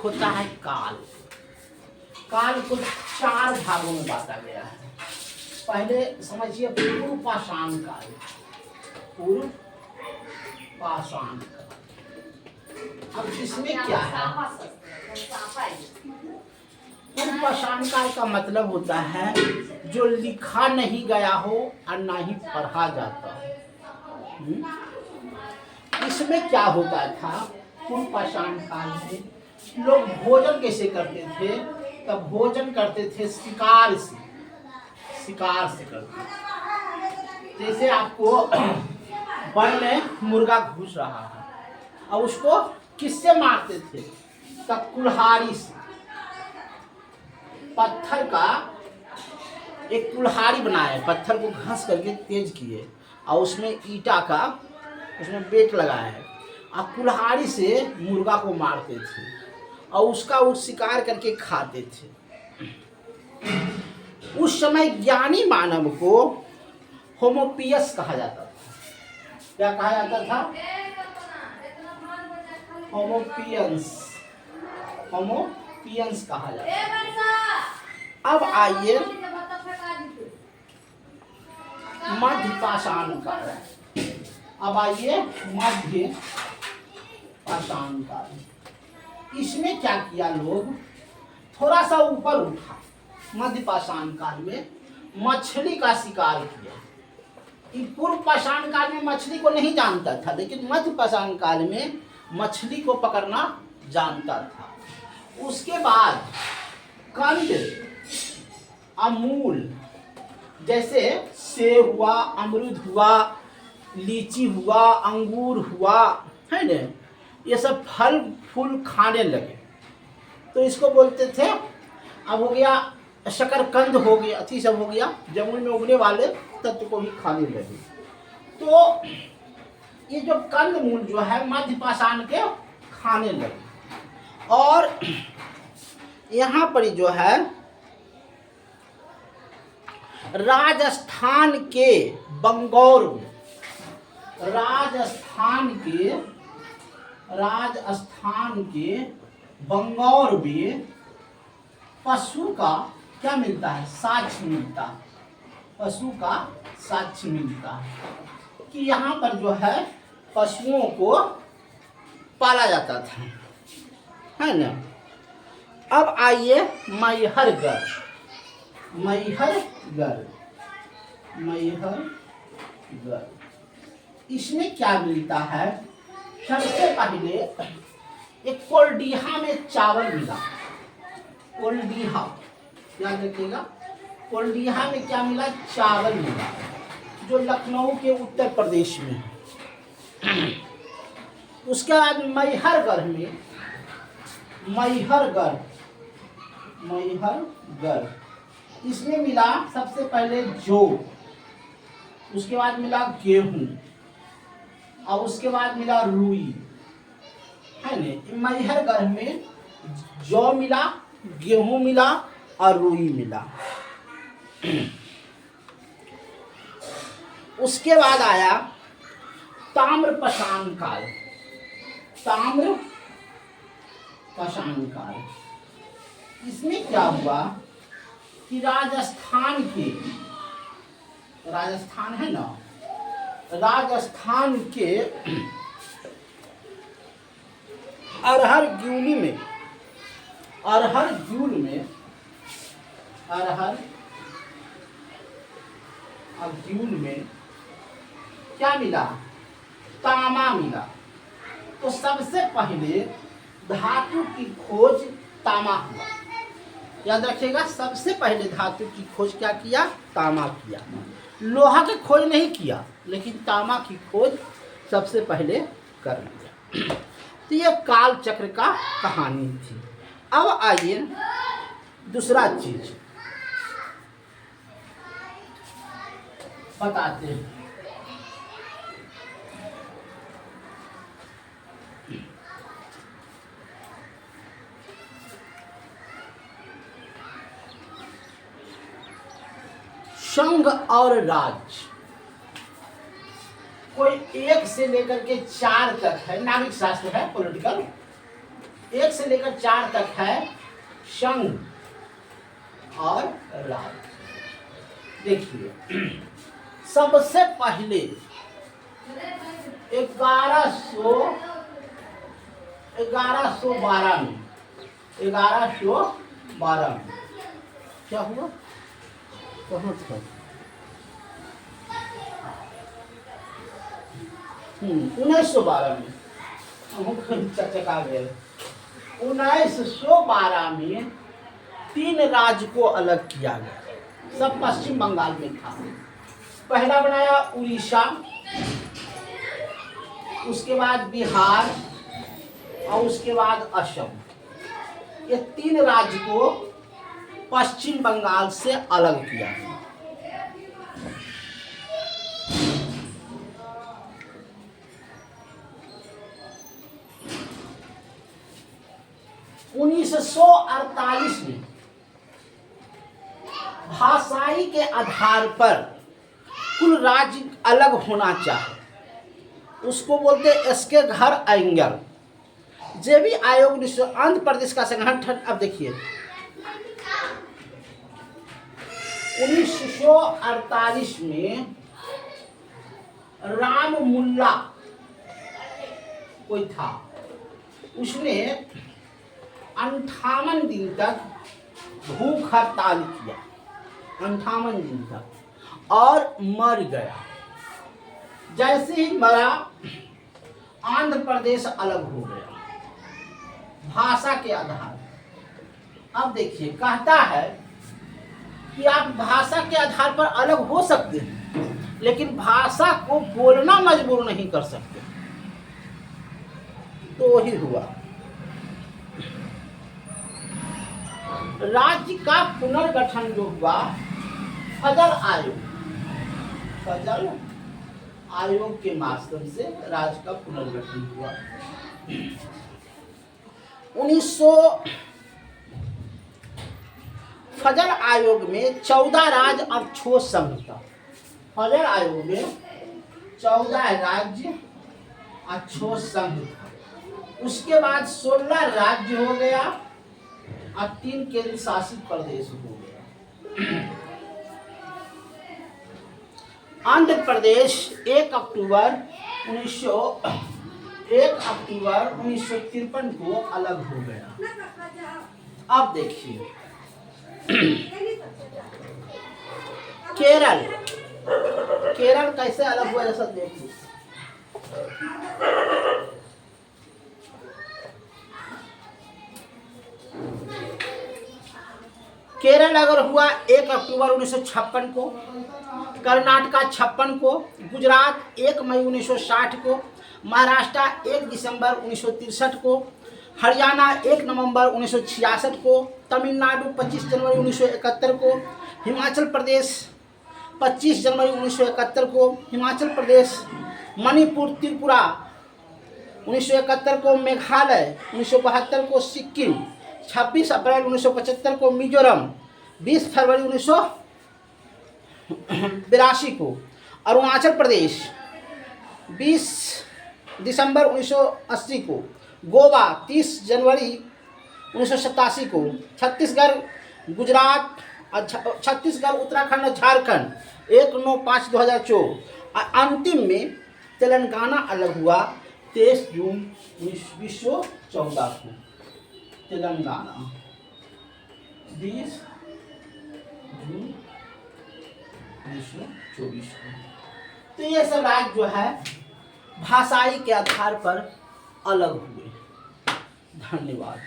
होता है काल। काल को 4 भागों में बांटा गया है। पहले समझिए पूर्व पाषाण काल। पूर्व पाषाण काल, अब इसमें क्या है? पूर्व पाषाण काल का मतलब होता है जो लिखा नहीं गया हो और ना ही पढ़ा जाता हो। इसमें क्या होता था? पूर्व पाषाण काल में लोग भोजन कैसे करते थे? तब भोजन करते थे शिकार से। शिकार से करते थे। जैसे आपको वन में मुर्गा घुस रहा है, और उसको किससे मारते थे? तब कुल्हाड़ी से। पत्थर का एक कुल्हाड़ी बनाए, पत्थर को घस करके तेज किए और उसमें ईटा का उसमें बेट लगाया है, और कुल्हाड़ी से मुर्गा को मारते थे और उसका वो शिकार करके खाते थे। उस समय ज्ञानी मानव को होमोपियस कहा जाता था। क्या कहा जाता था? होमोपियंस। होमोपियंस कहा जाता था। अब आइए मध्य पाषाण काल। अब आइए मध्य पाषाण काल। इसमें क्या किया लोग? थोड़ा सा ऊपर उठा। मध्य पाषाण काल में मछली का शिकार किया। पूर्व पाषाण काल में मछली को नहीं जानता था, लेकिन मध्य पाषाण काल में मछली को पकड़ना जानता था। उसके बाद कंद, अमूल, जैसे सेब हुआ, अमरूद हुआ, लीची हुआ, अंगूर हुआ, है ना, ये सब फल फूल खाने लगे। तो इसको बोलते थे, अब हो गया शकरकंद, हो गया अथी सब हो गया, जमुन में उगने वाले तत्व को भी खाने लगे। तो ये जो कंद मूल जो है मध्य पाषाण के खाने लगे। और यहाँ पर जो है राजस्थान के बंगौर में, राजस्थान के बंगौर में पशु का क्या मिलता है? साक्ष्य मिलता है। पशु का साक्ष्य मिलता है कि यहाँ पर जो है पशुओं को पाला जाता था, है ना। अब आइए मैहरगढ़। मैहरगढ़, इसमें क्या मिलता है? सबसे पहले एक कोल्डीहा में चावल मिला। कोल्डीहा, याद रखिएगा, कोल्डीहा में क्या मिला? चावल मिला, जो लखनऊ के उत्तर प्रदेश में है। उसके बाद मैहरगढ़ में, मैहरगढ़ इसमें मिला सबसे पहले जौ, उसके बाद मिला गेहूं, और उसके बाद मिला रुई, है ना। मैहरगढ़ में जौ मिला, गेहूं मिला और रुई मिला। उसके बाद आया ताम्र पाषाण काल। ताम्र पाषाण काल, इसमें क्या हुआ कि राजस्थान है ना, राजस्थान के अरहर ग्यूल में क्या मिला? तांबा मिला। तो सबसे पहले धातु की खोज तांबा हुआ। याद रखिएगा, सबसे पहले धातु की खोज क्या किया? तांबा किया। लोहा की खोज नहीं किया, लेकिन तांबा की खोज सबसे पहले कर लिया। तो ये काल चक्र का कहानी थी। अब आइए दूसरा चीज बताते हैं। संघ और राज्य, कोई 1 से लेकर के 4 तक है, नागरिक शास्त्र है, पॉलिटिकल। 1 से लेकर 4 तक है संघ और राज्य। देखिए सबसे पहले 1112 में 1112 में क्या हुआ, कहाँ था? 1912 में चका गए। 1912 में 3 राज्य को अलग किया गया, सब पश्चिम बंगाल में था। पहला बनाया उड़ीसा, उसके बाद बिहार और उसके बाद असम। ये 3 राज्य को पश्चिम बंगाल से अलग किया गया। उन्नीस 1948 में भाषाई के आधार पर कुल राज्य अलग होना चाहिए, उसको बोलते एसके घर एंगल। जे भी आयोग आंध्र प्रदेश का संगठन, अब देखिए 1948 में राम मुल्ला कोई था, उसने 58 दिन तक भूख हड़ताल किया, 58 दिन तक, और मर गया। जैसे ही मरा आंध्र प्रदेश अलग हो गया भाषा के आधार। अब देखिए कहता है कि आप भाषा के आधार पर अलग हो सकते हैं, लेकिन भाषा को बोलना मजबूर नहीं कर सकते। तो वही हुआ। राज्य का पुनर्गठन जो हुआ फजल आयोग के माध्यम से राज्य का पुनर्गठन हुआ। 1900 फजल आयोग में 14 राज्य और 6 संघ था। फजल आयोग में 14 राज्य और 6 संघ था। उसके बाद 16 राज्य हो गया और 3 केंद्र शासित प्रदेश हो गया। आंध्र प्रदेश 1 अक्टूबर 1953 को अलग हो गया। अब देखिए केरल कैसे अलग हुआ, जैसा देखिए केरल अगर हुआ 1 अक्टूबर 1956 को, कर्नाटका 56 को, गुजरात 1 मई 1960 को, महाराष्ट्र 1 दिसंबर 1963 को, हरियाणा 1 नवंबर 1966 को, तमिलनाडु 25 जनवरी 1971 को, हिमाचल प्रदेश 25 जनवरी 1971 को, हिमाचल प्रदेश, मणिपुर, त्रिपुरा 1971 को, मेघालय 1972 को, सिक्किम 26 अप्रैल 1975 को, मिजोरम 20 फरवरी 1982 को, अरुणाचल प्रदेश 20 दिसंबर 1980 को, गोवा 30 जनवरी 1987 को, छत्तीसगढ़, गुजरात, छत्तीसगढ़, उत्तराखंड, झारखंड 1/9/2004। अंतिम में तेलंगाना अलग हुआ 23 जून 1914 को। तेलंगाना 20 जून 1924 को। तो ये सब राज्य जो है भाषाई के आधार पर अलग हुए। धन्यवाद।